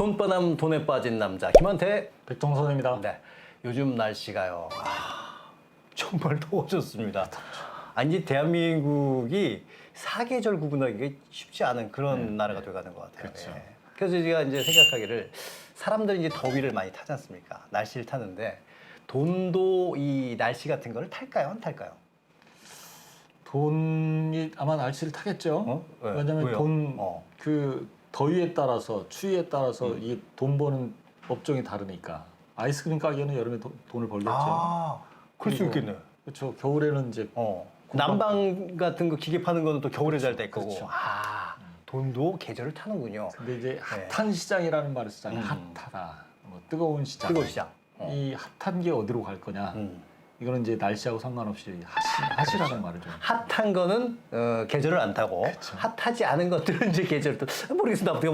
돈바람 돈에 빠진 남자 김한태. 백종선입니다. 네, 요즘 날씨가요. 정말 더워졌습니다. 아니 대한민국이 사계절 구분하기가 쉽지 않은 그런 나라가 돼가는 것 같아요. 그렇죠. 예. 그래서 제가 이제 생각하기를 사람들이 이제 더위를 많이 타지 않습니까? 날씨를 타는데 돈도 이 날씨 같은 거를 탈까요? 안 탈까요? 돈이 아마 날씨를 타겠죠. 왜? 왜냐하면 왜요? 돈 그 더위에 따라서 추위에 따라서 이 돈 버는 업종이 다르니까 아이스크림 가게는 여름에 돈을 벌겠죠. 그럴 수 그리고 있겠네. 그렇죠. 겨울에는 이제 난방 같은 거 기계 파는 거는 또 겨울에 잘 될 거고. 그렇죠. 돈도 계절을 타는군요. 근데 이제 핫한 시장이라는 말을 쓰잖아요. 핫하다. 뭐 뜨거운 시장. 뜨거운 시장. 이 핫한 게 어디로 갈 거냐. 이거는 이제 날씨하고 상관없이 핫이라는 말을 좀. 핫한 거는 계절을 안 타고 그렇죠. 핫하지 않은 것들은 이제 계절을 또 모르겠습니다. 어떻게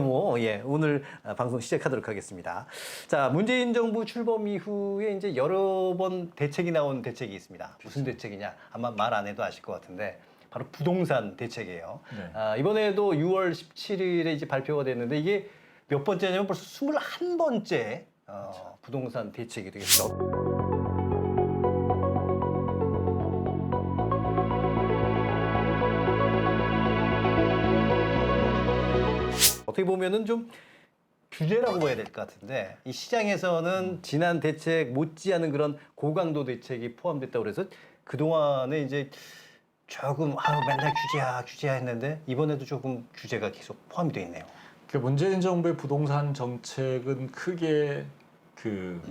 오늘 방송 시작하도록 하겠습니다. 자, 문재인 정부 출범 이후에 이제 여러 번 대책이 나온 대책이 있습니다. 무슨 대책이냐? 아마 말 안 해도 아실 것 같은데 바로 부동산 대책이에요. 네. 이번에도 6월 17일에 이제 발표가 됐는데 이게 몇 번째냐면 벌써 21번째 부동산 대책이 되겠죠. 어떻게 보면은 좀 규제라고 봐야 될 것 같은데 이 시장에서는 지난 대책 못지않은 그런 고강도 대책이 포함됐다고 그래서 그동안에 이제 조금 맨날 규제야 했는데 이번에도 조금 규제가 계속 포함이 돼 있네요. 그 문재인 정부의 부동산 정책은 크게 그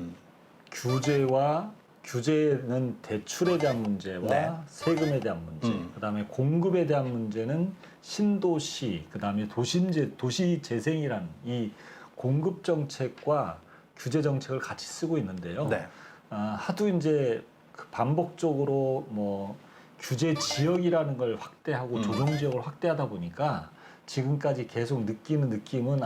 규제는 대출에 대한 문제와 네. 세금에 대한 문제, 그다음에 공급에 대한 문제는 신도시, 그다음에 도시 재생이라는 이 공급 정책과 규제 정책을 같이 쓰고 있는데요. 네. 하도 이제 그 반복적으로 뭐 규제 지역이라는 걸 확대하고 조정 지역을 확대하다 보니까 지금까지 계속 느끼는 느낌은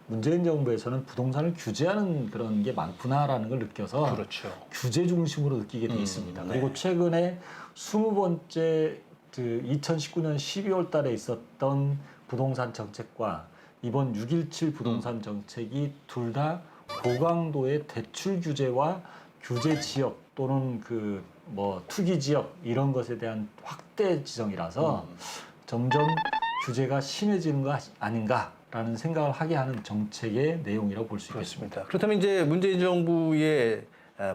문재인 정부에서는 부동산을 규제하는 그런 게 많구나라는 걸 느껴서 그렇죠. 규제 중심으로 느끼게 돼 있습니다. 네. 그리고 최근에 20번째 2019년 12월 달에 있었던 부동산 정책과 이번 6.17 부동산 정책이 둘 다 고강도의 대출 규제와 규제 지역 또는 그 뭐 투기 지역 이런 것에 대한 확대 지정이라서 점점 규제가 심해지는 거 아닌가라는 생각을 하게 하는 정책의 내용이라고 볼 수 있겠습니다. 그렇습니다. 그렇다면 이제 문재인 정부의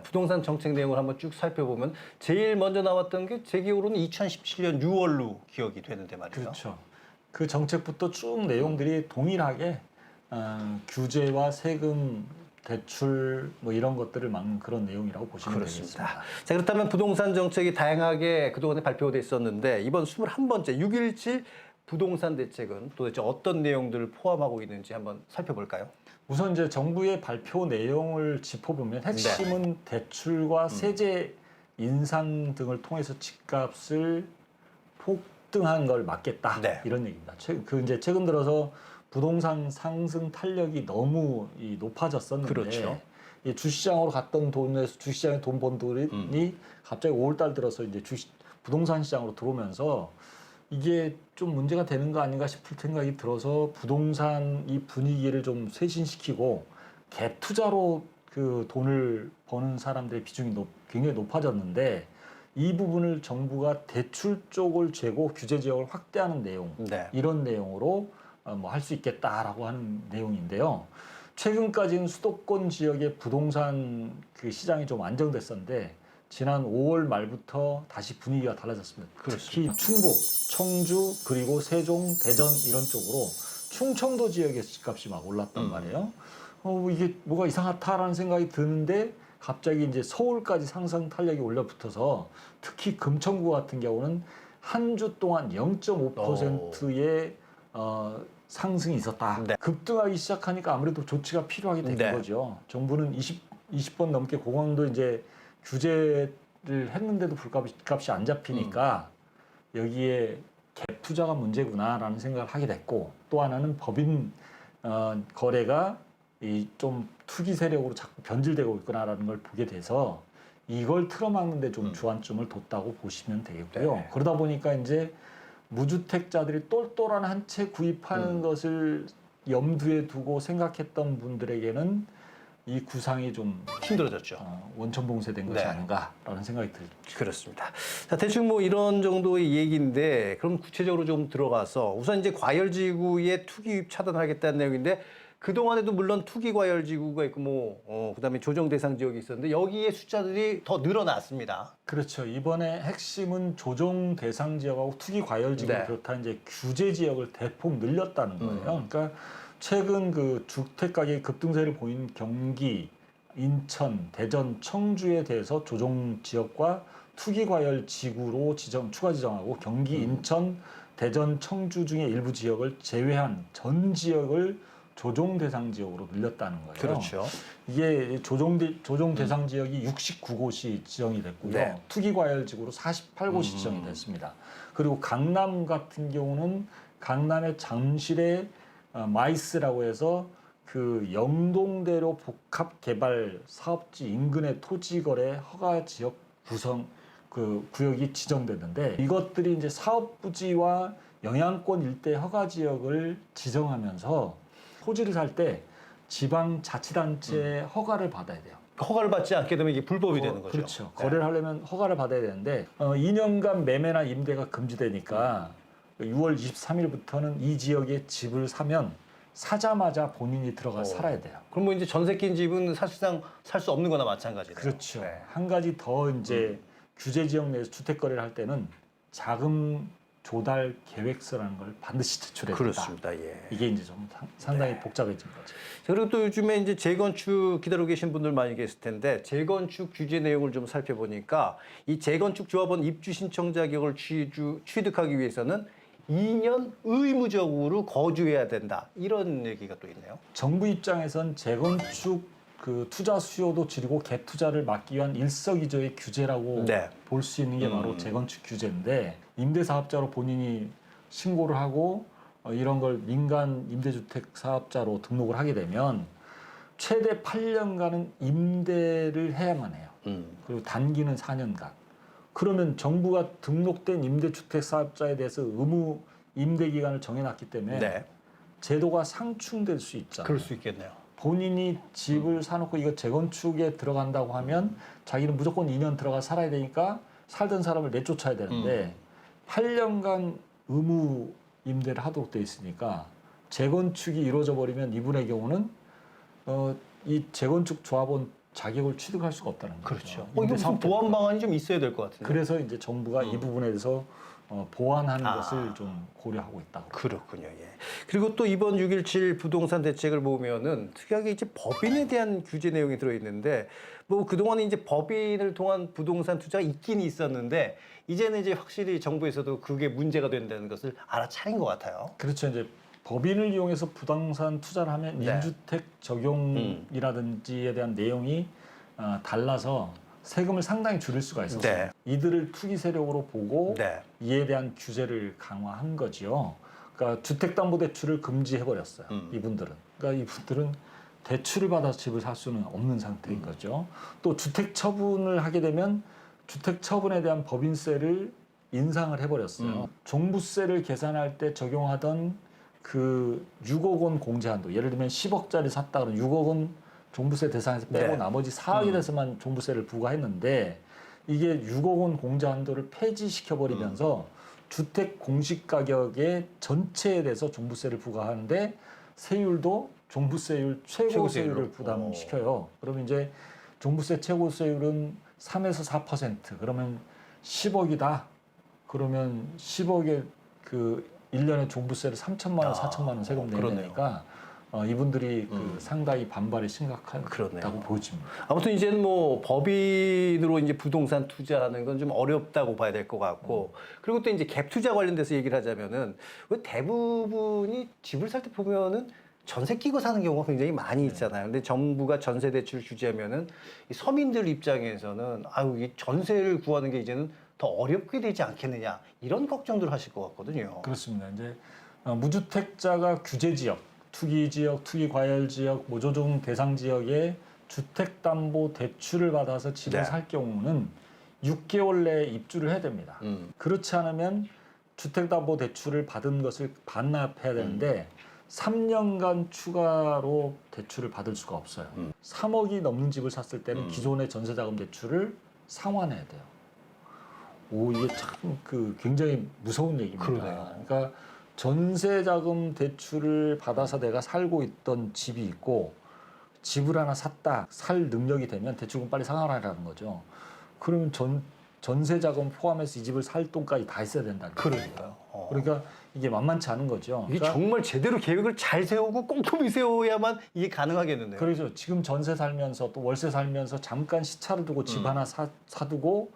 부동산 정책 내용을 한번 쭉 살펴보면 제일 먼저 나왔던 게 제 기억으로는 2017년 6월로 기억이 되는데 말이죠. 그렇죠. 그 정책부터 쭉 내용들이 동일하게 규제와 세금, 대출 뭐 이런 것들을 막는 그런 내용이라고 보시면 그렇습니다. 되겠습니다. 자, 그렇다면 부동산 정책이 다양하게 그동안에 발표돼 있었는데 이번 21번째 6.17 부동산 대책은 도대체 어떤 내용들을 포함하고 있는지 한번 살펴볼까요? 우선 이제 정부의 발표 내용을 짚어보면 핵심은 대출과 세제 인상 등을 통해서 집값을 폭등한 걸 막겠다 네. 이런 얘기입니다. 이제 최근 들어서 부동산 상승 탄력이 너무 높아졌었는데 그렇죠. 이 주시장으로 갔던 돈에서 주시장에 돈 번 돈이 갑자기 5월달 들어서 이제 부동산 시장으로 들어오면서 이게 좀 문제가 되는 거 아닌가 싶을 생각이 들어서 부동산 이 분위기를 좀 쇄신시키고 갭 투자로 그 돈을 버는 사람들의 비중이 굉장히 높아졌는데 이 부분을 정부가 대출 쪽을 재고 규제 지역을 확대하는 내용 네. 이런 내용으로 뭐 할 수 있겠다라고 하는 내용인데요. 최근까지는 수도권 지역의 부동산 그 시장이 좀 안정됐었는데 지난 5월 말부터 다시 분위기가 달라졌습니다. 그렇습니다. 특히 충북, 청주, 그리고 세종, 대전 이런 쪽으로 충청도 지역의 집값이 막 올랐단 말이에요. 이게 뭐가 이상하다라는 생각이 드는데 갑자기 이제 서울까지 상승 탄력이 올려붙어서 특히 금천구 같은 경우는 한 주 동안 0.5%의 상승이 있었다. 네. 급등하기 시작하니까 아무래도 조치가 필요하게 된 네. 거죠. 정부는 20번 넘게 고강도 이제 규제를 했는데도 값이 안 잡히니까 여기에 갭 투자가 문제구나라는 생각을 하게 됐고 또 하나는 법인 거래가 좀 투기 세력으로 자꾸 변질되고 있구나라는 걸 보게 돼서 이걸 틀어막는데 좀 주안점을 뒀다고 보시면 되겠고요. 네. 그러다 보니까 이제 무주택자들이 똘똘한 한 채 구입하는 것을 염두에 두고 생각했던 분들에게는 이 구상이 좀 힘들어졌죠. 원천봉쇄된 것이 네. 아닌가라는 생각이 들죠. 그렇습니다. 자, 대충 뭐 이런 정도의 얘기인데 그럼 구체적으로 좀 들어가서 우선 이제 과열지구의 투기 유입 차단하겠다는 내용인데 그동안에도 물론 투기 과열지구가 있고 그다음에 조정 대상 지역이 있었는데 여기에 숫자들이 더 늘어났습니다. 그렇죠. 이번에 핵심은 조정 대상 지역하고 투기 과열 지역을 네. 비롯한 이제 규제 지역을 대폭 늘렸다는 거예요. 그러니까 최근 그 주택 가격이 급등세를 보인 경기, 인천, 대전, 청주에 대해서 조정 지역과 투기 과열 지구로 추가 지정하고 경기, 인천, 대전, 청주 중에 일부 지역을 제외한 전 지역을 조정 대상 지역으로 늘렸다는 거예요. 그렇죠. 이게 조정 대상 지역이 69곳이 지정이 됐고요. 네. 투기 과열 지구로 48곳이 지정이 됐습니다. 그리고 강남 같은 경우는 강남의 잠실의 마이스라고 해서 그 영동대로 복합 개발 사업지 인근의 토지 거래 허가 지역 구성 그 구역이 지정됐는데 이것들이 이제 사업 부지와 영향권 일대 허가 지역을 지정하면서 토지를 살 때 지방자치단체의 허가를 받아야 돼요. 허가를 받지 않게 되면 이게 불법이 되는 거죠. 그렇죠. 네. 거래를 하려면 허가를 받아야 되는데 2년간 매매나 임대가 금지되니까 6월 23일부터는 이 지역에 집을 사면 사자마자 본인이 들어가 살아야 돼요. 그럼 뭐 이제 전세 낀 집은 사실상 살 수 없는 거나 마찬가지네요. 그렇죠. 네. 한 가지 더 이제 규제 지역 내에서 주택 거래를 할 때는 자금 조달 계획서라는 걸 반드시 제출해야 된다. 그렇습니다. 예. 이게 이제 좀 상당히 복잡해진 거죠. 그리고 또 요즘에 이제 재건축 기다리고 계신 분들 많이 계실 텐데 재건축 규제 내용을 좀 살펴보니까 이 재건축 조합원 입주 신청 자격을 취득하기 위해서는 2년 의무적으로 거주해야 된다. 이런 얘기가 또 있네요. 정부 입장에선 재건축 그 투자 수요도 줄이고 갭투자를 막기 위한 일석이조의 규제라고 네. 볼 수 있는 게 바로 재건축 규제인데 임대사업자로 본인이 신고를 하고 이런 걸 민간 임대주택 사업자로 등록을 하게 되면 최대 8년간은 임대를 해야만 해요. 그리고 단기는 4년간. 그러면 정부가 등록된 임대주택 사업자에 대해서 의무 임대 기간을 정해놨기 때문에 네. 제도가 상충될 수 있잖아요. 그럴 수 있겠네요. 본인이 집을 사놓고 이거 재건축에 들어간다고 하면 자기는 무조건 2년 들어가 살아야 되니까 살던 사람을 내쫓아야 되는데 8년간 의무 임대를 하도록 돼 있으니까 재건축이 이루어져 버리면 이분의 경우는 이 재건축 조합원 자격을 취득할 수가 없다는 거죠. 그렇죠. 이거 무슨 보완 방안이 좀 있어야 될 것 같은데. 그래서 이제 정부가 이 부분에 대해서 보완하는 것을 좀 고려하고 있다고. 그렇군요. 예. 그리고 또 이번 6.17 부동산 대책을 보면은 특이하게 이제 법인에 대한 규제 내용이 들어있는데 뭐 그동안에 이제 법인을 통한 부동산 투자가 있긴 있었는데 이제는 이제 확실히 정부에서도 그게 문제가 된다는 것을 알아차린 것 같아요. 그렇죠. 이제 법인을 이용해서 부동산 투자를 하면 네. 임주택 적용이라든지에 대한 내용이 달라서 세금을 상당히 줄일 수가 있었어요. 네. 이들을 투기 세력으로 보고 네. 이에 대한 규제를 강화한 거지요. 그러니까 주택담보대출을 금지해버렸어요. 이분들은. 그러니까 이분들은 대출을 받아서 집을 살 수는 없는 상태인 거죠. 또 주택 처분을 하게 되면 주택 처분에 대한 법인세를 인상을 해버렸어요. 종부세를 계산할 때 적용하던 그 6억 원 공제한도, 예를 들면 10억짜리 샀다 그러면 6억 원 종부세 대상에서 빼고 네. 나머지 4억에 대해서만 종부세를 부과했는데 이게 6억 원 공제한도를 폐지시켜버리면서 주택 공시가격의 전체에 대해서 종부세를 부과하는데 세율도 종부세율 최고 세율을 부담시켜요. 그러면 이제 종부세 최고 세율은 3에서 4%. 그러면 10억이다. 그러면 10억에 그 1년에 종부세를 3천만 원, 4천만 원 세금 내야 되니까 이분들이 그 상당히 반발이 심각하다고 보여집니다. 아무튼 이제는 뭐 법인으로 이제 부동산 투자하는 건 좀 어렵다고 봐야 될 것 같고 그리고 또 이제 갭 투자 관련돼서 얘기를 하자면은 왜 대부분이 집을 살 때 보면은 전세 끼고 사는 경우가 굉장히 많이 있잖아요. 근데 정부가 전세 대출을 규제하면은 이 서민들 입장에서는 아유 이 전세를 구하는 게 이제는 더 어렵게 되지 않겠느냐 이런 걱정들 하실 것 같거든요. 그렇습니다. 이제 무주택자가 규제 지역, 투기 지역, 투기 과열 지역, 모조종 대상 지역에 주택담보 대출을 받아서 집을 네. 살 경우는 6개월 내에 입주를 해야 됩니다. 그렇지 않으면 주택담보 대출을 받은 것을 반납해야 되는데 3년간 추가로 대출을 받을 수가 없어요. 3억이 넘는 집을 샀을 때는 기존의 전세자금 대출을 상환해야 돼요. 오, 이게 참 굉장히 무서운 얘기입니다. 그러네요. 그러니까 전세자금 대출을 받아서 내가 살고 있던 집이 있고 집을 하나 샀다, 살 능력이 되면 대출금 빨리 상환하라는 거죠. 그러면 전세자금 포함해서 이 집을 살 돈까지 다 있어야 된다는 거예요. 그러니까요. 그러니까 이게 만만치 않은 거죠. 이게 그러니까 정말 제대로 계획을 잘 세우고 꼼꼼히 세워야만 이게 가능하겠는데요. 그렇죠. 지금 전세 살면서 또 월세 살면서 잠깐 시차를 두고 집 하나 사두고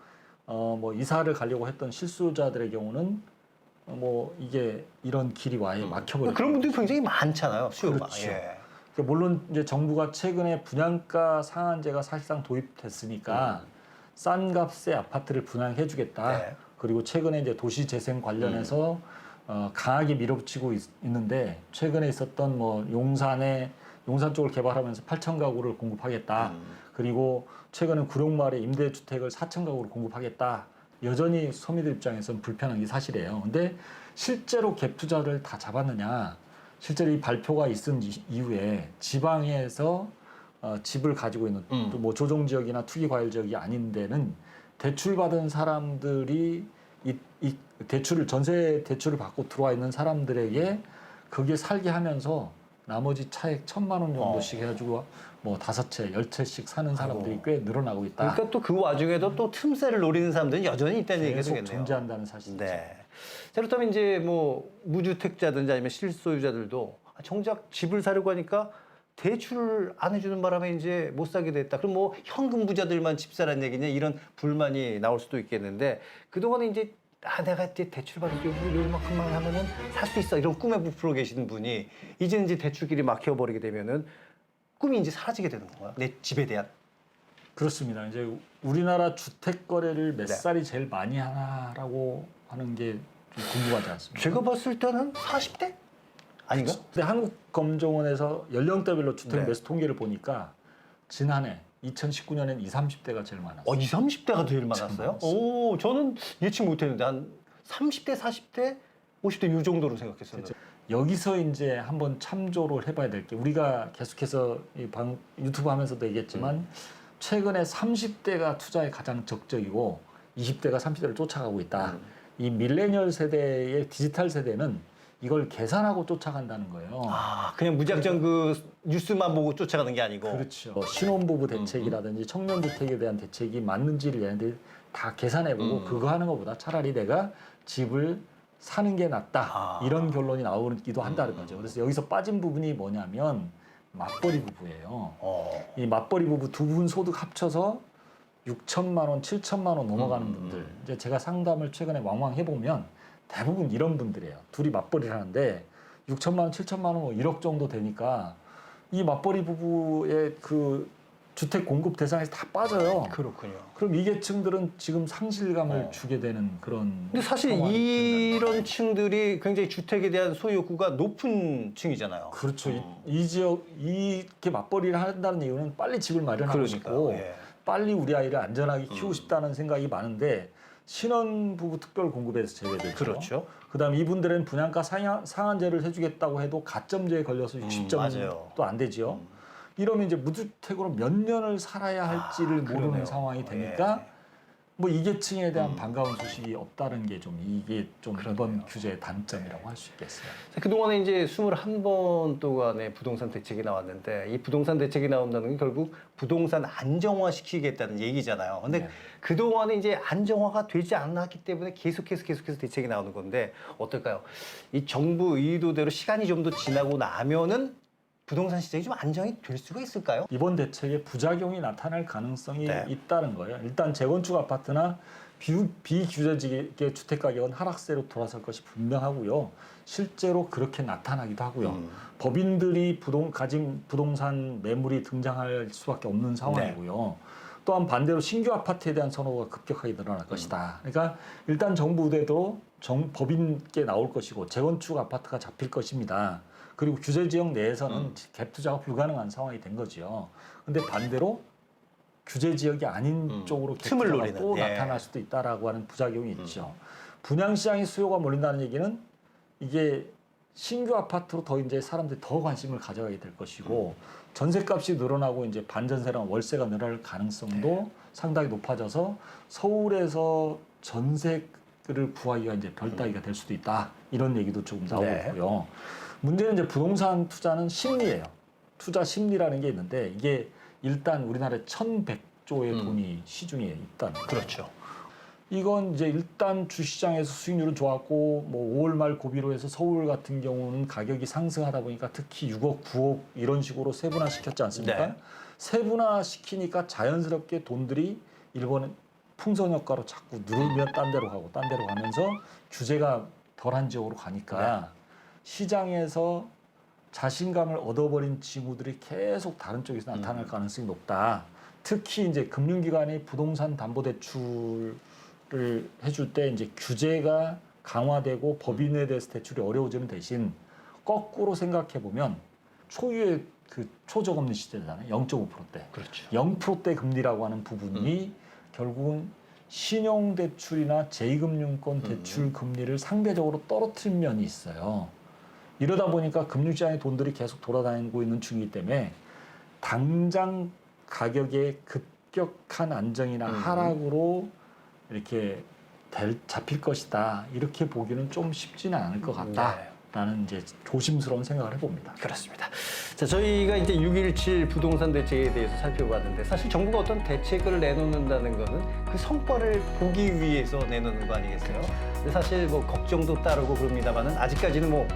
뭐 이사를 가려고 했던 실수요자들의 경우는 뭐 이게 이런 길이 와에 막혀버려요. 그런 분들이 굉장히 많잖아요. 수요가. 그렇죠. 예. 그러니까 물론 이제 정부가 최근에 분양가 상한제가 사실상 도입됐으니까 싼 값의 아파트를 분양해주겠다. 네. 그리고 최근에 이제 도시재생 관련해서 강하게 밀어붙이고 있는데 최근에 있었던 뭐 용산 쪽을 개발하면서 8천 가구를 공급하겠다. 그리고 최근에 구룡마을에 임대주택을 4천 가구를 공급하겠다. 여전히 서민들 입장에서는 불편한 게 사실이에요. 근데 실제로 갭 투자를 다 잡았느냐? 실제로 이 발표가 있은 이후에 지방에서 집을 가지고 있는 또 뭐 조정 지역이나 투기 과열 지역이 아닌 데는 대출 받은 사람들이 이 대출을 전세 대출을 받고 들어와 있는 사람들에게 거기에 살게 하면서 나머지 차액 1,000만 원 정도씩 해가지고 뭐 5채, 10채씩 사는 사람들이 꽤 늘어나고 있다. 그러니까 또 그 와중에도 또 틈새를 노리는 사람들은 여전히 있다는 얘기가 계속 되겠네요. 존재한다는 사실이죠. 네. 자, 그렇다면 이제 뭐 무주택자든지 아니면 실소유자들도 정작 집을 사려고 하니까 대출을 안 해주는 바람에 이제 못 사게 됐다. 그럼 뭐 현금 부자들만 집 사라는 얘기냐 이런 불만이 나올 수도 있겠는데 그동안에 이제 내가 이제 대출 받을게 요만큼만 하면은 살 수 있어 이런 꿈에 부풀어 계시는 분이 이제 대출길이 막혀버리게 되면은 꿈이 이제 사라지게 되는 건가요? 내 집에 대한. 그렇습니다. 이제 우리나라 주택 거래를 몇 네. 살이 제일 많이 하나라고 하는 게 좀 궁금하지 않습니까? 제가 봤을 때는 40대? 아닌가? 근데 한국검정원에서 연령대별로 주택 네. 매수 통계를 보니까 지난해 2019년엔 20, 30대가 제일 많았어요. 20, 30대가 제일 많았어요? 많았어요. 오, 저는 예측 못했는데 한 30대, 40대, 50대 이 정도로 생각했었는데. 여기서 이제 한번 참조를 해봐야 될 게 우리가 계속해서 유튜브 하면서도 얘기했지만 최근에 30대가 투자에 가장 적적이고 20대가 30대를 쫓아가고 있다. 이 밀레니얼 세대의 디지털 세대는 이걸 계산하고 쫓아간다는 거예요. 아, 그냥 무작정 그 뉴스만 보고 쫓아가는 게 아니고. 그렇죠. 신혼부부 대책이라든지 청년주택에 대한 대책이 맞는지를 얘네들이 다 계산해보고 그거 하는 것보다 차라리 내가 집을 사는 게 낫다. 이런 결론이 나오기도 한다는 거죠. 그래서 여기서 빠진 부분이 뭐냐면 맞벌이 부부예요. 이 맞벌이 부부 두 분 소득 합쳐서 6천만 원, 7천만 원 넘어가는 분들. 이제 제가 상담을 최근에 왕왕 해보면 대부분 이런 분들이에요. 둘이 맞벌이를 하는데 6천만 원, 7천만 원, 뭐 1억 정도 되니까 이 맞벌이 부부의 그 주택 공급 대상에서 다 빠져요. 그렇군요. 그럼 이 계층들은 지금 상실감을 주게 되는 그런. 근데 사실 상황이 이런 층들이 굉장히 주택에 대한 소유 욕구가 높은 층이잖아요. 그렇죠. 이 지역 이렇게 맞벌이를 한다는 이유는 빨리 집을 마련하고 싶고 예. 빨리 우리 아이를 안전하게 키우고 싶다는 생각이 많은데 신혼부부 특별 공급에서 제외되죠. 그렇죠. 그다음에 이분들은 분양가 상한제를 해주겠다고 해도 가점제에 걸려서 60점도 안 되지요. 이러면 이제 무주택으로 몇 년을 살아야 할지를 모르는 그러네요. 상황이 되니까 뭐 이 계층에 대한 반가운 소식이 없다는 게 좀 이게 좀 이번 규제의 단점이라고 할 수 있겠어요. 그동안에 이제 21번 동안의 부동산 대책이 나왔는데 이 부동산 대책이 나온다는 게 결국 부동산 안정화 시키겠다는 얘기잖아요. 근데 네. 그동안에 이제 안정화가 되지 않았기 때문에 계속해서 대책이 나오는 건데 어떨까요? 이 정부 의도대로 시간이 좀 더 지나고 나면은 부동산 시장이 좀 안정이 될 수가 있을까요? 이번 대책에 부작용이 나타날 가능성이 네. 있다는 거예요. 일단 재건축 아파트나 비규제지의 주택 가격은 하락세로 돌아설 것이 분명하고요. 실제로 그렇게 나타나기도 하고요. 법인들이 가진 부동산 매물이 등장할 수밖에 없는 상황이고요. 또한 반대로 신규 아파트에 대한 선호가 급격하게 늘어날 것이다. 그러니까 일단 정부 의도대로 법인께 나올 것이고 재건축 아파트가 잡힐 것입니다. 그리고 규제 지역 내에서는 갭 투자가 불가능한 상황이 된 거죠. 근데 반대로 규제 지역이 아닌 쪽으로 갭 틈을 투자가 노리는, 또 예. 나타날 수도 있다라고 하는 부작용이 있죠. 분양 시장의 수요가 몰린다는 얘기는 이게 신규 아파트로 더 이제 사람들이 더 관심을 가져가게 될 것이고 전세값이 늘어나고 이제 반전세랑 월세가 늘어날 가능성도 상당히 높아져서 서울에서 전세를 구하기가 이제 별따기가 될 수도 있다. 이런 얘기도 조금 나오고 네. 있고요. 문제는 이제 부동산 투자는 심리예요. 투자 심리라는 게 있는데 이게 일단 우리나라에 1,100조의 돈이 시중에 있다는 거예요. 그렇죠. 이건 이제 일단 주시장에서 수익률은 좋았고 뭐 5월 말 고비로 해서 서울 같은 경우는 가격이 상승하다 보니까 특히 6억, 9억 이런 식으로 세분화 시켰지 않습니까? 네. 세분화 시키니까 자연스럽게 돈들이 일본은 풍선 효과로 자꾸 누르면 딴 데로 가고 딴 데로 가면서 규제가 덜한 지역으로 가니까 시장에서 자신감을 얻어버린 징후들이 계속 다른 쪽에서 나타날 가능성이 높다. 특히 이제 금융기관이 부동산 담보대출을 해줄 때 이제 규제가 강화되고 법인에 대해서 대출이 어려워지는 대신 거꾸로 생각해 보면 초유의 그 초저금리 시대잖아요. 0.5%대. 그렇죠. 0%대 금리라고 하는 부분이 결국은 신용대출이나 제2금융권 대출 금리를 상대적으로 떨어뜨린 면이 있어요. 이러다 보니까 금융시장의 돈들이 계속 돌아다니고 있는 중이기 때문에 당장 가격의 급격한 안정이나 하락으로 이렇게 잡힐 것이다. 이렇게 보기는 좀 쉽지는 않을 것 같다라는 이제 조심스러운 생각을 해봅니다. 그렇습니다. 자, 저희가 이제 6.17 부동산 대책에 대해서 살펴봤는데 사실 정부가 어떤 대책을 내놓는다는 것은 그 성과를 보기 위해서 내놓는 거 아니겠어요? 근데 사실 뭐 걱정도 따르고 그럽니다만은 아직까지는 뭐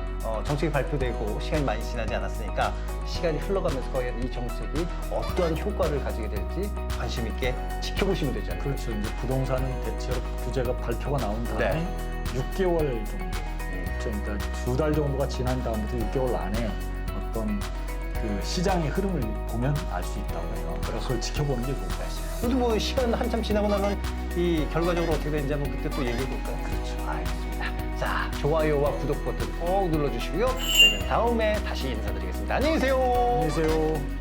정책이 발표되고 시간이 많이 지나지 않았으니까 시간이 흘러가면서 과연 이 정책이 어떠한 효과를 가지게 될지 관심 있게 지켜보시면 되지 않을까요? 그렇죠. 이제 부동산은 대체로 규제가 발표가 나온 다음에 6개월 정도, 그러니까 2달 정도가 지난 다음부터 6개월 안에 어떤 그 시장의 흐름을 보면 알 수 있다고 해요. 그래서 그걸 지켜보는 게 좋을 것 같아요. 그래도 뭐 시간 한참 지나고 나면 이 결과적으로 어떻게 되는지 한번 그때 또 얘기해 볼까요? 그렇죠. 알겠습니다. 자, 좋아요와 구독 버튼 꼭 눌러주시고요. 저희는 다음에 다시 인사드리겠습니다. 안녕히 계세요. 안녕히 계세요.